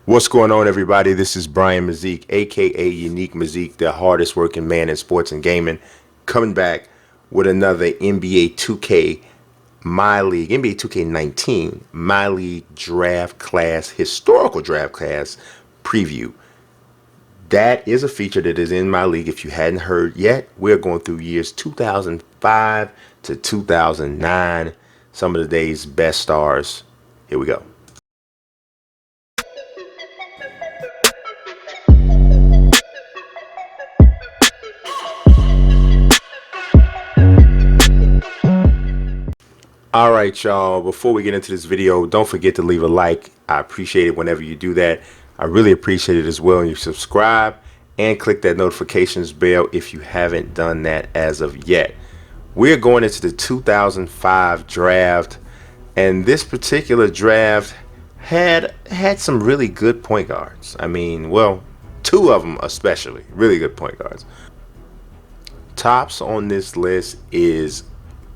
What's going on, everybody? This is Brian Mazik, aka Unique Mazik, the hardest working man in sports and gaming, coming back with another NBA 2K MyLeague, NBA 2K19 MyLeague draft class, historical draft class preview. That is a feature that is in MyLeague. If you hadn't heard yet, we're going through years 2005 to 2009, some of the day's best stars. Here we go. All right, y'all, before we get into this video, don't forget to leave a like. I appreciate it whenever you do that. I really appreciate it as well when you subscribe and click that notifications bell if you haven't done that as of yet. We're going into the 2005 draft, and this particular draft had some really good point guards. I mean, well, two of them especially, really good point guards. Tops on this list is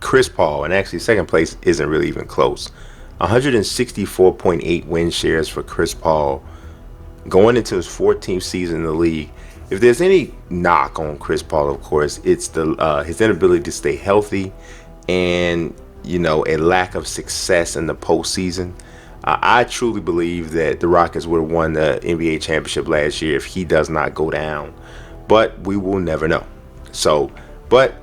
Chris Paul, and actually second place isn't really even close. 164.8 win shares for Chris Paul going into his 14th season in the league. If there's any knock on Chris Paul, of course, it's the his inability to stay healthy and, a lack of success in the postseason. I truly believe that the Rockets would have won the NBA championship last year if he does not go down, but we will never know. But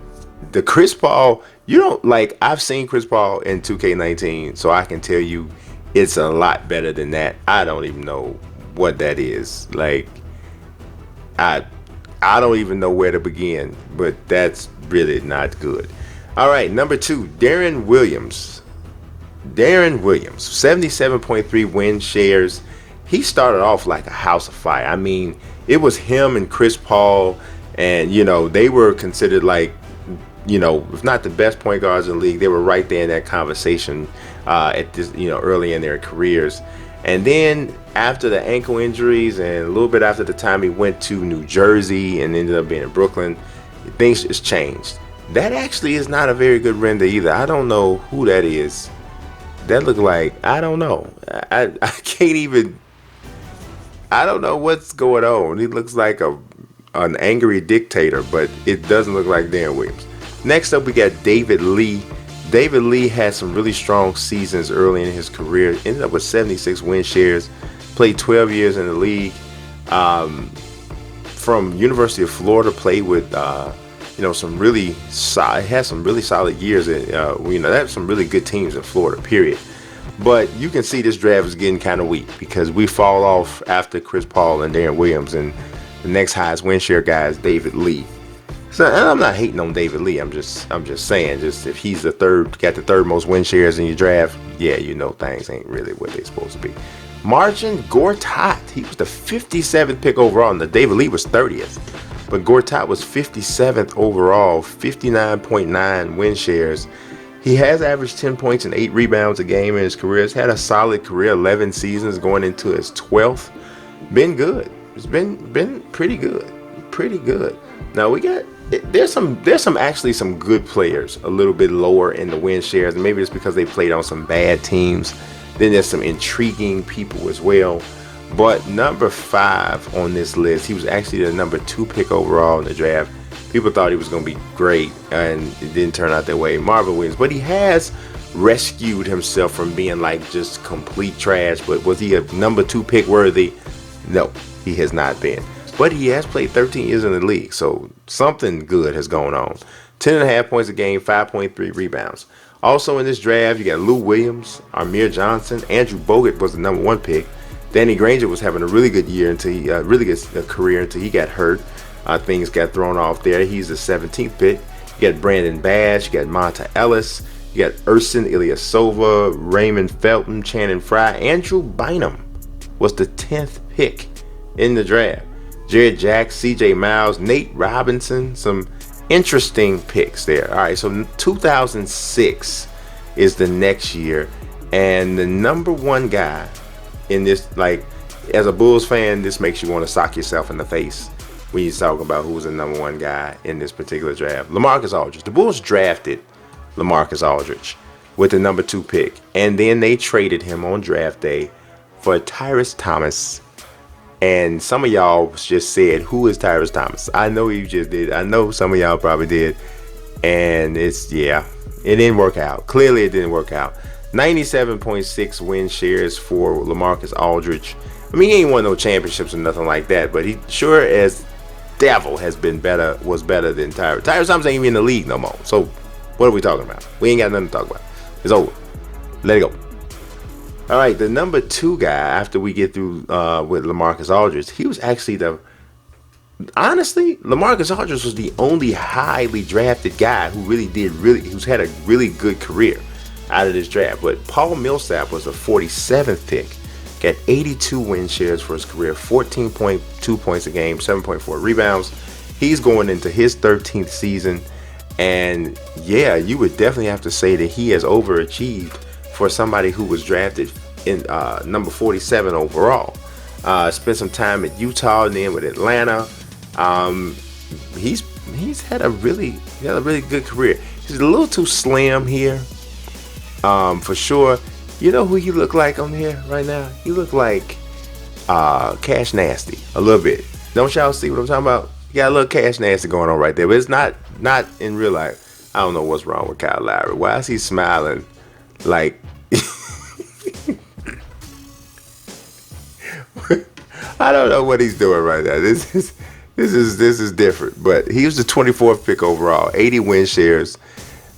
the Chris Paul, I've seen Chris Paul in 2K19, so I can tell you it's a lot better than that. I don't even know what that is. I don't even know where to begin, but that's really not good. All right, number 2, Deron Williams. 77.3 win shares. He started off like a house of fire. I mean, it was him and Chris Paul, and they were considered if not the best point guards in the league, they were right there in that conversation at this, early in their careers. And then after the ankle injuries and a little bit after the time he went to New Jersey and ended up being in Brooklyn, things just changed. That actually is not a very good render either. I don't know who that is. That looked like, I don't know. I can't even, I don't know what's going on. He looks like an angry dictator, but it doesn't look like Deron Williams. Next up, we got David Lee. David Lee had some really strong seasons early in his career. Ended up with 76 win shares. Played 12 years in the league. From University of Florida, played with some really solid. Had some really solid years. They had some really good teams in Florida. Period. But you can see this draft is getting kind of weak because we fall off after Chris Paul and Deron Williams, and the next highest win share guy is David Lee. So, and I'm not hating on David Lee. I'm just saying, if he's got the third most win shares in your draft, yeah, things ain't really what they're supposed to be. Marcin Gortat, he was the 57th pick overall, and David Lee was 30th, but Gortat was 57th overall, 59.9 win shares. He has averaged 10 points and 8 rebounds a game in his career. He's had a solid career, 11 seasons going into his 12th. Been good. It's been pretty good, Now there's some good players a little bit lower in the win shares, and maybe it's because they played on some bad teams. Then there's some intriguing people as well. But number 5 on this list, he was actually the number 2 pick overall in the draft. People thought he was going to be great, and it didn't turn out that way. Marvin Williams, but he has rescued himself from being just complete trash. But was he a number 2 pick worthy? No, he has not been. But he has played 13 years in the league, so something good has gone on. 10.5 points a game, 5.3 rebounds. Also in this draft, you got Lou Williams, Amir Johnson, Andrew Bogut was the number 1 pick. Danny Granger was having a really good year career until he got hurt. Things got thrown off there. He's the 17th pick. You got Brandon Bash, you got Monta Ellis, you got Ersin Ilyasova, Raymond Felton, Channing Frye. Andrew Bynum was the 10th pick in the draft. Jared Jack, CJ Miles, Nate Robinson, some interesting picks there. All right, so 2006 is the next year, and the number 1 guy in this, as a Bulls fan, this makes you want to sock yourself in the face when you talk about who was the number 1 guy in this particular draft. LaMarcus Aldridge. The Bulls drafted LaMarcus Aldridge with the number 2 pick, and then they traded him on draft day for Tyrese Thomas And some of y'all just said, who is Tyrese Thomas? I know you just did. I know some of y'all probably did. And it didn't work out. Clearly it didn't work out. 97.6 win shares for LaMarcus Aldridge. I mean, he ain't won no championships or nothing like that, but he sure as devil was better than Tyrese. Tyrese Thomas ain't even in the league no more. So what are we talking about? We ain't got nothing to talk about. It's over. Let it go. All right, the number 2 guy after we get through with LaMarcus Aldridge, he was actually honestly, LaMarcus Aldridge was the only highly drafted guy who's had a really good career out of this draft. But Paul Millsap was the 47th pick, got 82 win shares for his career, 14.2 points a game, 7.4 rebounds. He's going into his 13th season, and yeah, you would definitely have to say that he has overachieved for somebody who was drafted in number 47 overall. Spent some time at Utah and then with Atlanta. He's had a really good career. He's a little too slim here, for sure. You know who he look like on here right now? He look like Cash Nasty a little bit. Don't y'all see what I'm talking about? He got a little Cash Nasty going on right there, but it's not in real life. I don't know what's wrong with Kyle Lowry. Why is he smiling like? I don't know what he's doing right now. This is different. But he was the 24th pick overall, 80 win shares.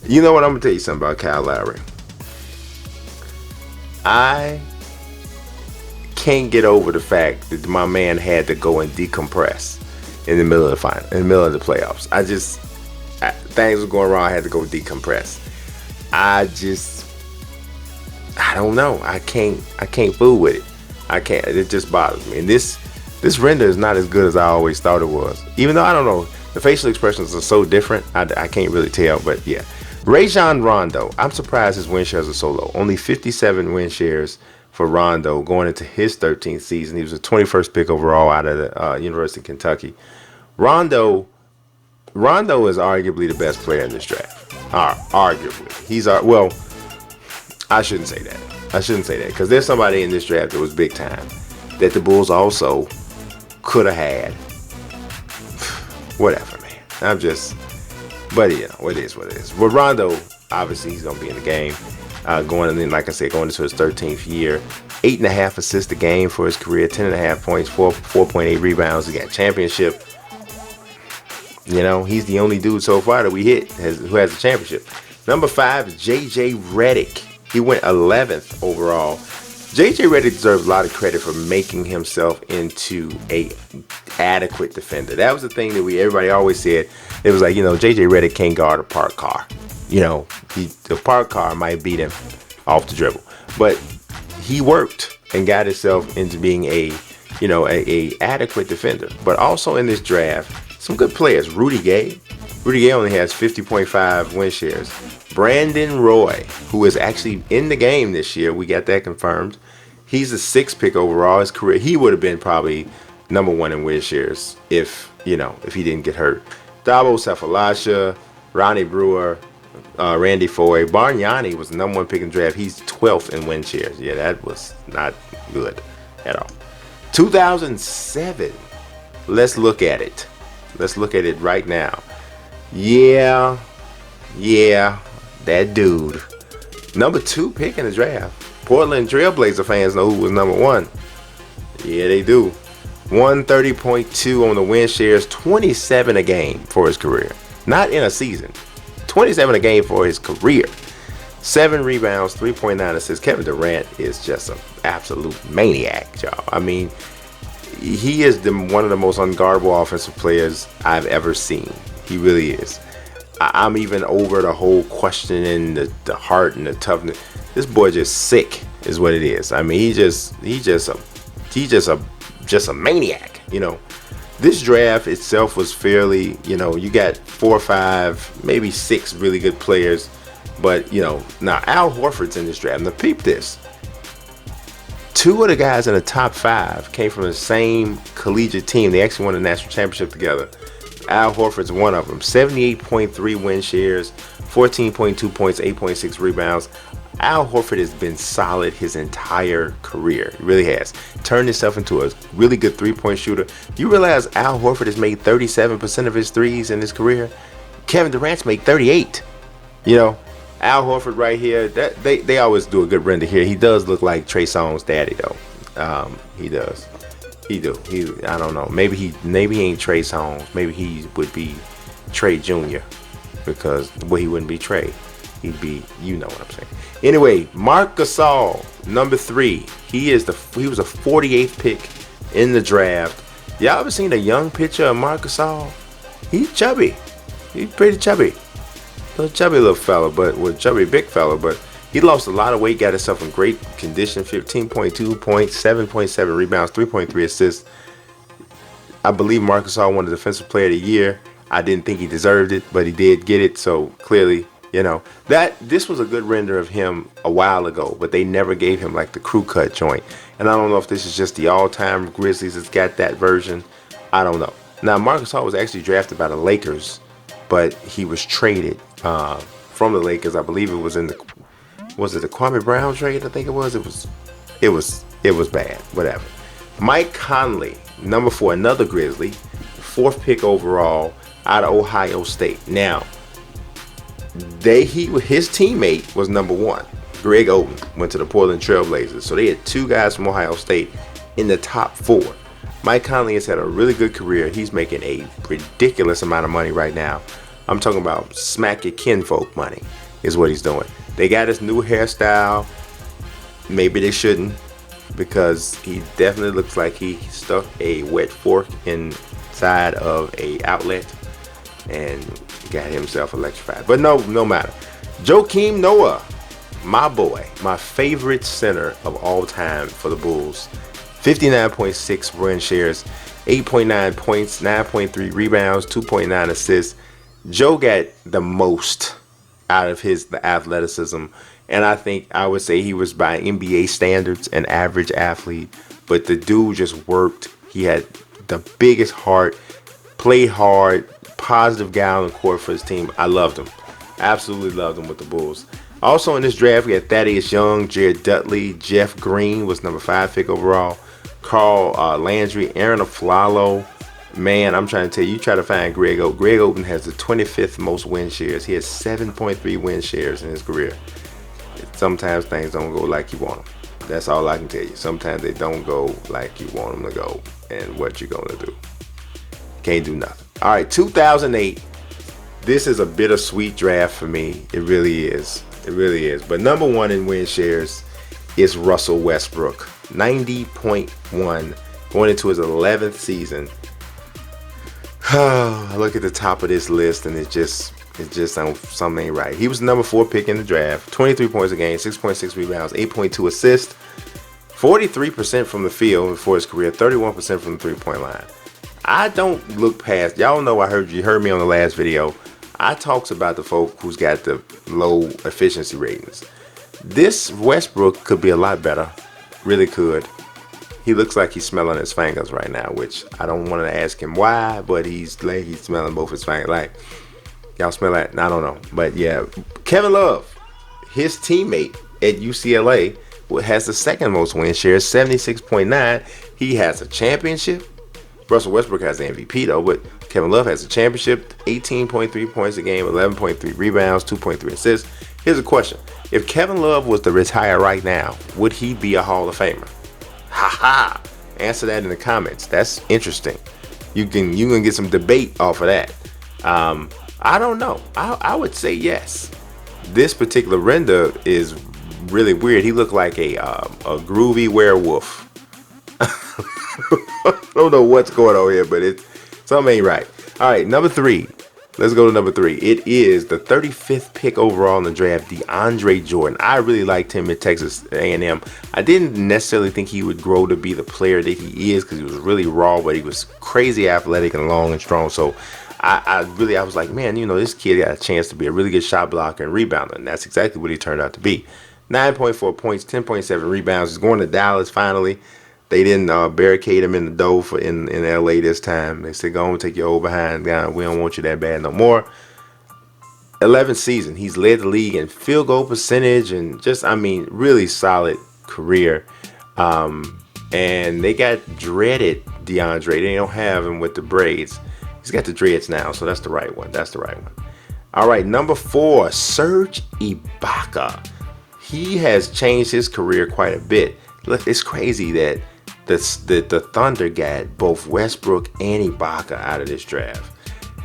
You know what? I'm gonna tell you something about Kyle Lowry. I can't get over the fact that my man had to go and decompress in the middle of the the playoffs. Things were going wrong. I had to go decompress. I don't know. I can't fool with it. I can't. It just bothers me. And this render is not as good as I always thought it was. Even though I don't know, the facial expressions are so different. I can't really tell. But yeah, Rajon Rondo. I'm surprised his win shares are so low. Only 57 win shares for Rondo going into his 13th season. He was the 21st pick overall out of the University of Kentucky. Rondo is arguably the best player in this draft. Arguably, I shouldn't say that because there's somebody in this draft that was big time that the Bulls also could have had. Whatever, man. But you know, it is what it is. But Rondo, obviously, he's gonna be in the game. Going into his 13th year, 8.5 assists a game for his career, 10.5 points, 4.8 rebounds. He got championship. You know, he's the only dude so far that we hit who has a championship. Number 5 is JJ Redick. He went 11th overall. JJ Redick deserves a lot of credit for making himself into a adequate defender. That was the thing that everybody always said. It was like, you know, JJ Redick can't guard a parked car. You know, the parked car might beat him off the dribble, but he worked and got himself into being a adequate defender. But also in this draft, some good players. Rudy Gay only has 50.5 win shares. Brandon Roy, who is actually in the game this year, we got that confirmed. He's the 6th pick overall. His career, he would have been probably number 1 in win shares if he didn't get hurt. Dabo Cephalasha, Ronnie Brewer, Randy Foye. Bargnani was the number 1 pick in the draft. He's 12th in win shares. Yeah, that was not good at all. 2007. Let's look at it. Let's look at it right now. Yeah, that dude. Number 2 pick in the draft. Portland Trailblazer fans know who was number 1. Yeah, they do. 130.2 on the win shares, 27 a game for his career. Not in a season. 27 a game for his career. 7 rebounds, 3.9 assists. Kevin Durant is just an absolute maniac, y'all. I mean, he is one of the most unguardable offensive players I've ever seen. He really is. I'm even over the whole questioning the heart and the toughness. This boy just sick is what it is. I mean, he's just a maniac. You know, this draft itself was fairly. You know, you got 4 or 5, maybe 6 really good players, but now Al Horford's in this draft. Now peep this. 2 of the guys in the top 5 came from the same collegiate team. They actually won the national championship together. Al Horford's one of them. 78.3 win shares, 14.2 points, 8.6 rebounds. Al Horford has been solid his entire career. He really has. Turned himself into a really good three-point shooter. You realize Al Horford has made 37% of his threes in his career? Kevin Durant's made 38. You know, Al Horford right here, that they always do a good render here. He does look like Trey Songz's daddy though. He does. He I don't know. Maybe he ain't Trey Songz. Maybe he would be Trey Jr. because he wouldn't be Trey. He'd be, you know what I'm saying. Anyway, Marc Gasol, number 3. He was a 48th pick in the draft. Y'all ever seen a young picture of Marc Gasol? He's chubby. He's pretty chubby. Chubby little fella, chubby big fella, but he lost a lot of weight, got himself in great condition, 15.2 points, 7.7 rebounds, 3.3 assists. I believe Marc Gasol won the Defensive Player of the Year. I didn't think he deserved it, but he did get it, so clearly, you know, this was a good render of him a while ago, but they never gave him like the crew cut joint. And I don't know if this is just the all-time Grizzlies that's got that version. I don't know. Now, Marc Gasol was actually drafted by the Lakers, but he was traded from the Lakers. I believe it was the Kwame Brown trade? I think it was. It was bad. Whatever. Mike Conley, number 4, another Grizzly, 4th pick overall out of Ohio State. Now, his teammate was number 1. Greg Oden went to the Portland Trail Blazers. So they had 2 guys from Ohio State in the top 4. Mike Conley has had a really good career. He's making a ridiculous amount of money right now. I'm talking about smack your kinfolk money is what he's doing. They got his new hairstyle. Maybe they shouldn't, because he definitely looks like he stuck a wet fork inside of a outlet and got himself electrified. But no matter. Joakim Noah, my boy, my favorite center of all time for the Bulls. 59.6 win shares, 8.9 points, 9.3 rebounds, 2.9 assists. Joe got the most out of his athleticism, and I would say he was, by NBA standards, an average athlete, but the dude just worked. He had the biggest heart, played hard, positive guy on the court for his team. I loved him. Absolutely loved him with the Bulls. Also in this draft, we had Thaddeus Young, Jared Dudley, Jeff Green was number 5 pick overall, Carl Landry, Aaron Aflalo. Man, I'm trying to tell you, you try to find Greg Oden. Greg Oden has the 25th most win shares. He has 7.3 win shares in his career. Sometimes things don't go like you want them. That's all I can tell you. Sometimes they don't go like you want them to go. And what you're going to do. Can't do nothing. All right, 2008. This is a bittersweet draft for me. It really is. It really is. But number 1 in win shares is Russell Westbrook. 90.1 going into his 11th season. I look at the top of this list and it just something ain't right. He was the number 4 pick in the draft. 23 points a game, 6.6 rebounds, 8.2 assists, 43% from the field for his career, 31% from the three-point line. I don't look past. Y'all know you heard me on the last video. I talks about the folk who's got the low efficiency ratings. This Westbrook could be a lot better. Really could. He looks like he's smelling his fingers right now, which I don't want to ask him why, but he's smelling both his fingers. Like, y'all smell that? I don't know. But yeah, Kevin Love, his teammate at UCLA, has the 2nd most win shares, 76.9. He has a championship. Russell Westbrook has the MVP though, but Kevin Love has a championship, 18.3 points a game, 11.3 rebounds, 2.3 assists. Here's a question. If Kevin Love was to retire right now, would he be a Hall of Famer? Ha! Answer that in the comments. That's interesting. You can get some debate off of that. I don't know. I would say yes. This particular render is really weird. He looked like a groovy werewolf. I don't know what's going on here, but something ain't right. All right, number 3. Let's go to number 3. It is the 35th pick overall in the draft, DeAndre Jordan. I really liked him at Texas A&M. I didn't necessarily think he would grow to be the player that he is because he was really raw, but he was crazy athletic and long and strong. So I was like, man, this kid got a chance to be a really good shot blocker and rebounder, and that's exactly what he turned out to be. 9.4 points, 10.7 rebounds. He's going to Dallas finally. They didn't barricade him in the door in LA this time. They said, go on, take your old behind down. We don't want you that bad no more. 11th season, he's led the league in field goal percentage and just, I mean, really solid career. And they got dreaded DeAndre. They don't have him with the braids. He's got the dreads now, so that's the right one. That's the right one. All right, number 4, Serge Ibaka. He has changed his career quite a bit. Look, it's crazy that the Thunder got both Westbrook and Ibaka out of this draft.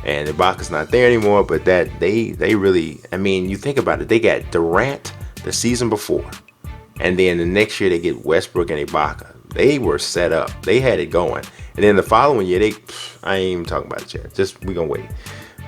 And Ibaka's not there anymore, but that they really, I mean, you think about it, they got Durant the season before. And then the next year they get Westbrook and Ibaka. They were set up. They had it going. And then the following year, I ain't even talking about it yet. Just, we're going to wait.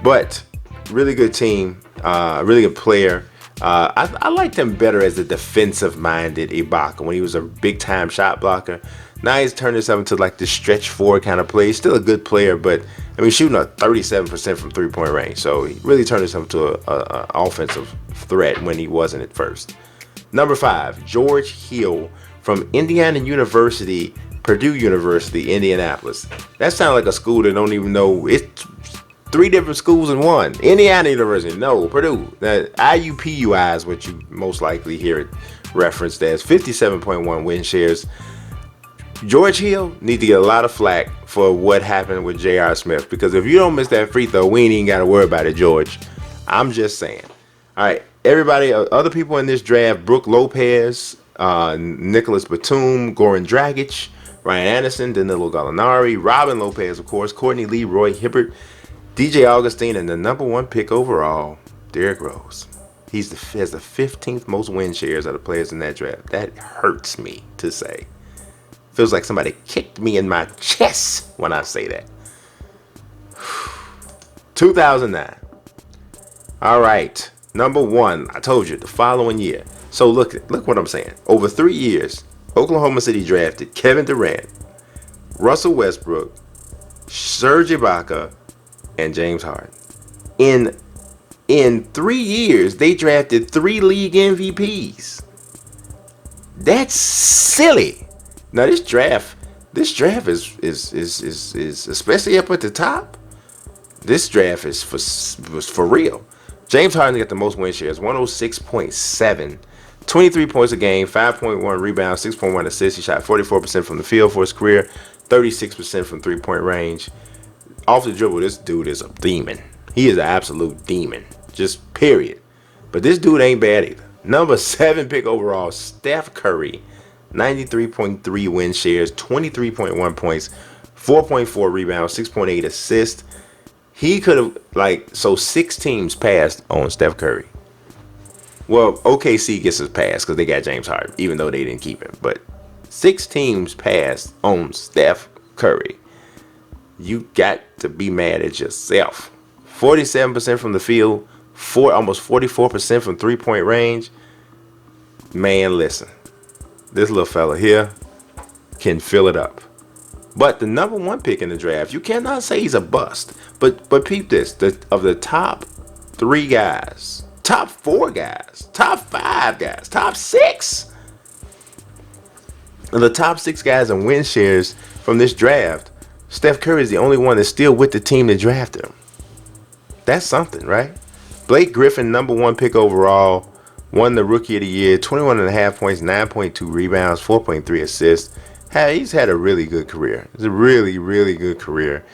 But really good team, really good player. I liked him better as a defensive-minded Ibaka when he was a big-time shot blocker. Now he's turned himself into like the stretch forward kind of play. He's still a good player, but I mean, shooting a 37% from three-point range. So he really turned himself into an offensive threat when he wasn't at first. Number 5, George Hill from Indiana University, Purdue University, Indianapolis. That sounds like a school that don't even know. It's 3 different schools in one. Indiana University, no, Purdue. IUPUI is what you most likely hear it referenced as. 57.1 win shares. George Hill needs to get a lot of flack for what happened with J.R. Smith, because if you don't miss that free throw, we ain't even got to worry about it, George. I'm just saying. All right, everybody, other people in this draft: Brook Lopez, Nicholas Batum, Goran Dragic, Ryan Anderson, Danilo Gallinari, Robin Lopez, of course, Courtney Lee, Roy Hibbert, DJ Augustine, and the number 1 pick overall, Derrick Rose. He has the 15th most win shares of the players in that draft. That hurts me to say. Feels like somebody kicked me in my chest when I say that. 2009. All right. Number 1. I told you the following year. So look what I'm saying. Over 3 years, Oklahoma City drafted Kevin Durant, Russell Westbrook, Serge Ibaka, and James Harden. In 3 years, they drafted 3 league MVPs. That's silly. Now this draft is especially up at the top. This draft was for real. James Harden got the most win shares, 106.7, 23 points a game, 5.1 rebounds, 6.1 assists. He shot 44% from the field for his career, 36% from 3-point range. Off the dribble, this dude is a demon. He is an absolute demon, just period. But this dude ain't bad either. Number 7 pick overall, Steph Curry. 93.3 win shares, 23.1 points, 4.4 rebounds, 6.8 assists. He could have, 6 teams passed on Steph Curry. Well, OKC gets his pass because they got James Harden, even though they didn't keep him. But 6 teams passed on Steph Curry. You got to be mad at yourself. 47% from the field, almost 44% from 3-point range. Man, listen. This little fella here can fill it up. But the number 1 pick in the draft, you cannot say he's a bust. But peep this. Of the top 3 guys, top 4 guys, top 5 guys, top 6. Of the top 6 guys in win shares from this draft, Steph Curry is the only one that's still with the team that drafted him. That's something, right? Blake Griffin, number 1 pick overall, won the Rookie of the Year, 21.5 points, 9.2 rebounds, 4.3 assists. He's had a really good career. It's a really, really good career.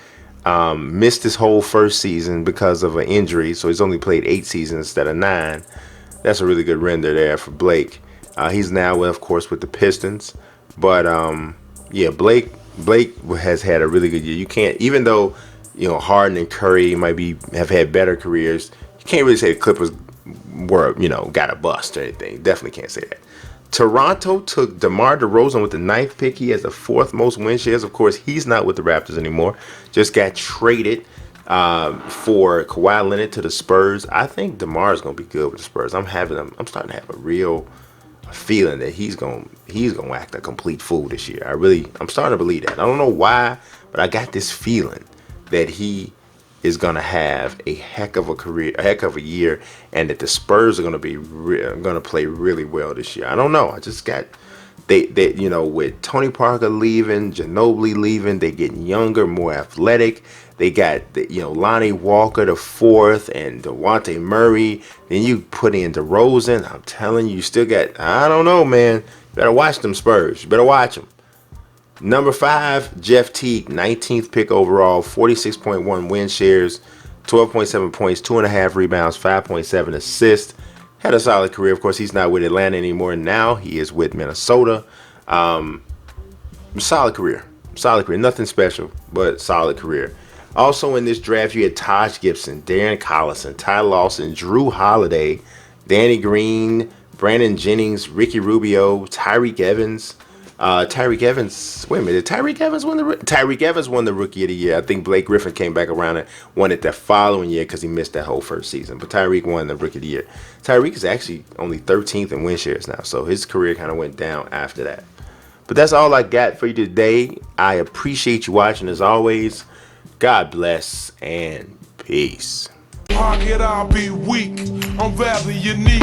Missed his whole first season because of an injury, so he's only played 8 seasons instead of 9. That's a really good render there for Blake. He's now, of course, with the Pistons. But, Blake has had a really good year. You can't, even though, Harden and Curry have had better careers, you can't really say the Clippers were, got a bust or anything. Definitely can't say that. Toronto took DeMar DeRozan with the 9th pick. He has the 4th most win shares. Of course, he's not with the Raptors anymore. Just got traded for Kawhi Leonard to the Spurs. I think DeMar is going to be good with the Spurs. I'm starting to have a real feeling that he's going to act a complete fool this year. I'm starting to believe that. I don't know why, but I got this feeling that he is going to have a heck of a career, a heck of a year, and that the Spurs are going to play really well this year. I don't know. They you know, with Tony Parker leaving, Ginobili leaving, they getting younger, more athletic. They got, you know, Lonnie Walker the fourth and DeJounte Murray. Then you put in DeRozan. I'm telling you, you still got, I don't know, man. You better watch them Spurs. You better watch them. Number 5, Jeff Teague, 19th pick overall, 46.1 win shares, 12.7 points, 2.5 rebounds, 5.7 assists. Had a solid career. Of course, he's not with Atlanta anymore now. He is with Minnesota. Solid career. Solid career. Nothing special, but solid career. Also in this draft, you had Taj Gibson, Darren Collison, Ty Lawson, Drew Holiday, Danny Green, Brandon Jennings, Ricky Rubio, Tyreek Evans. Tyreek Evans, wait a minute, Tyreek Evans won the Rookie of the Year. I think Blake Griffin came back around and won it the following year because he missed that whole first season. But Tyreek won the Rookie of the Year. Tyreek is actually only 13th in win shares now, so his career kind of went down after that. But that's all I got for you today. I appreciate you watching as always. God bless and peace. I'll be weak. I'm rather unique.